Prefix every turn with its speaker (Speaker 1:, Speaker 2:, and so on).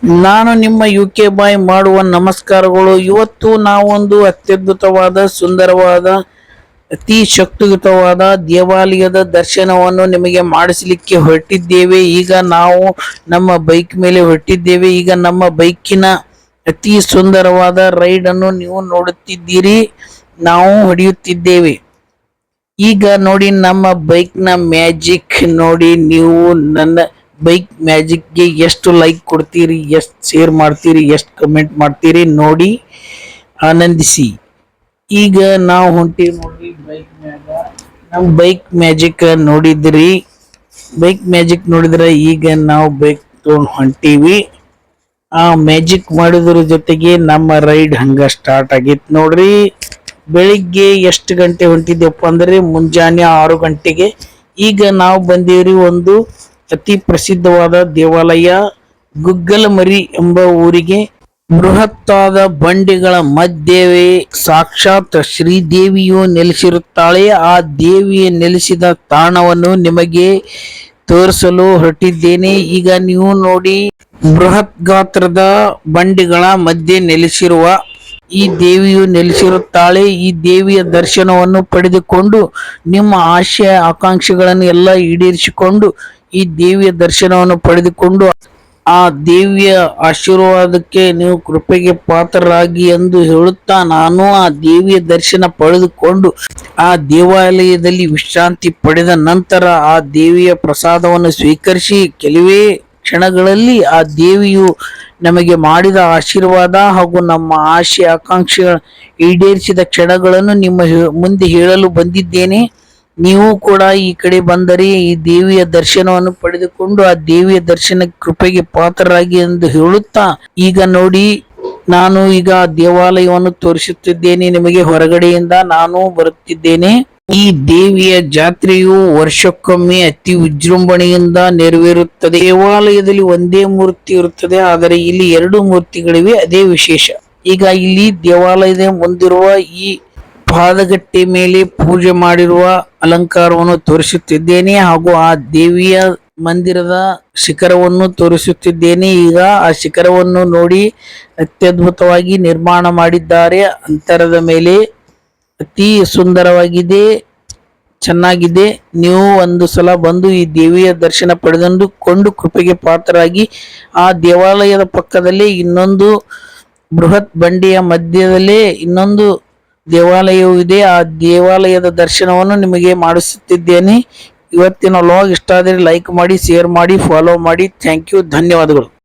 Speaker 1: ನಾನು ನಿಮ್ಮ ಯುಕೆ ಬಾಯ್ ಮಾಡುವ ನಮಸ್ಕಾರಗಳು. ಇವತ್ತು ನಾವೊಂದು ಅತ್ಯದ್ಭುತವಾದ ಸುಂದರವಾದ ಅತಿ ಶಕ್ತಿಯುತವಾದ ದೇವಾಲಯದ ದರ್ಶನವನ್ನು ನಿಮಗೆ ಮಾಡಿಸಲಿಕ್ಕೆ ಹೊರಟಿದ್ದೇವೆ. ಈಗ ನಾವು ನಮ್ಮ ಬೈಕ್ ಮೇಲೆ ಹೊರಟಿದ್ದೇವೆ. ಈಗ ನಮ್ಮ ಬೈಕಿನ ಅತಿ ಸುಂದರವಾದ ರೈಡ್ ಅನ್ನು ನೀವು ನೋಡುತ್ತಿದ್ದೀರಿ. ನಾವು ಹೊಡೆಯುತ್ತಿದ್ದೇವೆ. ಈಗ ನೋಡಿ ನಮ್ಮ ಬೈಕ್ ನ ಮ್ಯಾಜಿಕ್ ನೋಡಿ. ನೀವು ನನ್ನ ಬೈಕ್ ಮ್ಯಾಜಿಕ್ಗೆ ಎಷ್ಟು ಲೈಕ್ ಕೊಡ್ತೀರಿ, ಎಷ್ಟು ಶೇರ್ ಮಾಡ್ತೀರಿ, ಎಷ್ಟು ಕಮೆಂಟ್ ಮಾಡ್ತೀರಿ ನೋಡಿ ಆನಂದಿಸಿ. ಈಗ ನಾವು ಹೊಂಟೀವಿ ನೋಡ್ರಿ ಬೈಕ್ ಮ್ಯಾಗ. ನಮ್ಮ ಬೈಕ್ ಮ್ಯಾಜಿಕ್ ನೋಡಿದ್ರಿ. ಬೈಕ್ ಮ್ಯಾಜಿಕ್ ನೋಡಿದ್ರೆ ಈಗ ನಾವು ಬೈಕ್ ತಗೊಂಡು ಹೊಂಟೀವಿ. ಆ ಮ್ಯಾಜಿಕ್ ಮಾಡೋದ್ರ ಜೊತೆಗೆ ನಮ್ಮ ರೈಡ್ ಹಂಗ ಸ್ಟಾರ್ಟ್ ಆಗಿತ್ತು ನೋಡ್ರಿ. ಬೆಳಿಗ್ಗೆ ಎಷ್ಟು ಗಂಟೆ ಹೊಂಟಿದ್ದೆಪ್ಪ ಅಂದ್ರೆ ಮುಂಜಾನೆ 6 ಗಂಟೆಗೆ. ಈಗ ನಾವು ಬಂದೀವ್ರಿ ಒಂದು ಅತಿ ಪ್ರಸಿದ್ಧವಾದ ದೇವಾಲಯ ಗುಗ್ಗಲಮರಿ ಎಂಬ ಊರಿಗೆ. ಬೃಹತ್ತಾದ ಬಂಡೆಗಳ ಮಧ್ಯವೇ ಸಾಕ್ಷಾತ್ ಶ್ರೀದೇವಿಯು ನೆಲೆಸಿರುತ್ತಾಳೆ. ಆ ದೇವಿಯ ನೆಲೆಸಿದ ತಾಣವನ್ನು ನಿಮಗೆ ತೋರಿಸಲು ಹೊರಟಿದ್ದೇನೆ. ಈಗ ನೀವು ನೋಡಿ, ಬೃಹತ್ ಗಾತ್ರದ ಬಂಡೆಗಳ ಮಧ್ಯೆ ನೆಲೆಸಿರುವ ಈ ದೇವಿಯು ನೆಲೆಸಿರುತ್ತಾಳೆ. ಈ ದೇವಿಯ ದರ್ಶನವನ್ನು ಪಡೆದುಕೊಂಡು ನಿಮ್ಮ ಆಶಯ ಆಕಾಂಕ್ಷೆಗಳನ್ನು ಎಲ್ಲ ಈಡೇರಿಸಿಕೊಂಡು ಈ ದೇವಿಯ ದರ್ಶನವನ್ನು ಪಡೆದುಕೊಂಡು ಆ ದೇವಿಯ ಆಶೀರ್ವಾದಕ್ಕೆ ನೀವು ಕೃಪೆಗೆ ಪಾತ್ರರಾಗಿ ಎಂದು ಹೇಳುತ್ತಾ, ನಾನು ಆ ದೇವಿಯ ದರ್ಶನ ಪಡೆದುಕೊಂಡು ಆ ದೇವಾಲಯದಲ್ಲಿ ವಿಶ್ರಾಂತಿ ಪಡೆದ ನಂತರ ಆ ದೇವಿಯ ಪ್ರಸಾದವನ್ನು ಸ್ವೀಕರಿಸಿ ಕೆಲವೇ ಕ್ಷಣಗಳಲ್ಲಿ ಆ ದೇವಿಯು ನಮಗೆ ಮಾಡಿದ ಆಶೀರ್ವಾದ ಹಾಗೂ ನಮ್ಮ ಆಶೆ ಆಕಾಂಕ್ಷೆಗಳ ಈಡೇರಿಸಿದ ಕ್ಷಣಗಳನ್ನು ನಿಮ್ಮ ಮುಂದೆ ಹೇಳಲು ಬಂದಿದ್ದೇನೆ. ನೀವು ಕೂಡ ಈ ಕಡೆ ಬಂದರೆ ಈ ದೇವಿಯ ದರ್ಶನವನ್ನು ಪಡೆದುಕೊಂಡು ಆ ದೇವಿಯ ದರ್ಶನ ಕೃಪೆಗೆ ಪಾತ್ರರಾಗಿ ಎಂದು ಹೇಳುತ್ತಾ, ಈಗ ನೋಡಿ ನಾನು ಈಗ ದೇವಾಲಯವನ್ನು ತೋರಿಸುತ್ತಿದ್ದೇನೆ ನಿಮಗೆ. ಹೊರಗಡೆಯಿಂದ ನಾನು ಬರುತ್ತಿದ್ದೇನೆ. ಈ ದೇವಿಯ ಜಾತ್ರೆಯು ವರ್ಷಕ್ಕೊಮ್ಮೆ ಅತಿ ವಿಜೃಂಭಣೆಯಿಂದ ನೆರವೇರುತ್ತದೆ. ದೇವಾಲಯದಲ್ಲಿ ಒಂದೇ ಮೂರ್ತಿ ಇರುತ್ತದೆ, ಆದರೆ ಇಲ್ಲಿ 2 ಮೂರ್ತಿಗಳಿವೆ, ಅದೇ ವಿಶೇಷ. ಈಗ ಇಲ್ಲಿ ದೇವಾಲಯದ ಮುಂದಿರುವ ಈ ಪಾದಗಟ್ಟೆ ಮೇಲೆ ಪೂಜೆ ಮಾಡಿರುವ ಅಲಂಕಾರವನ್ನು ತೋರಿಸುತ್ತಿದ್ದೇನೆ ಹಾಗೂ ಆ ದೇವಿಯ ಮಂದಿರದ ಶಿಖರವನ್ನು ತೋರಿಸುತ್ತಿದ್ದೇನೆ. ಈಗ ಆ ಶಿಖರವನ್ನು ನೋಡಿ ಅತ್ಯದ್ಭುತವಾಗಿ ನಿರ್ಮಾಣ ಮಾಡಿದ್ದಾರೆ. ಅಂತರದ ಮೇಲೆ ಅತಿ ಸುಂದರವಾಗಿದೆ, ಚೆನ್ನಾಗಿದೆ. ನೀವು ಒಂದು ಸಲ ಬಂದು ಈ ದೇವಿಯ ದರ್ಶನ ಪಡೆದುಕೊಂಡು ಕೃಪೆಗೆ ಪಾತ್ರರಾಗಿ. ಆ ದೇವಾಲಯದ ಪಕ್ಕದಲ್ಲೇ ಇನ್ನೊಂದು ಬೃಹತ್ ಬಂಡೆಯ ಮಧ್ಯದಲ್ಲೇ ಇನ್ನೊಂದು ದೇವಾಲಯವು ಇದೆ. ಆ ದೇವಾಲಯದ ದರ್ಶನವನ್ನು ನಿಮಗೆ ಮಾಡಿಸುತ್ತಿದ್ದೇನೆ. ಇವತ್ತಿನ ವ್ಲಾಗ್ ಇಷ್ಟ ಆದರೆ ಲೈಕ್ ಮಾಡಿ, ಶೇರ್ ಮಾಡಿ, ಫಾಲೋ ಮಾಡಿ. ಥ್ಯಾಂಕ್ ಯು, ಧನ್ಯವಾದಗಳು.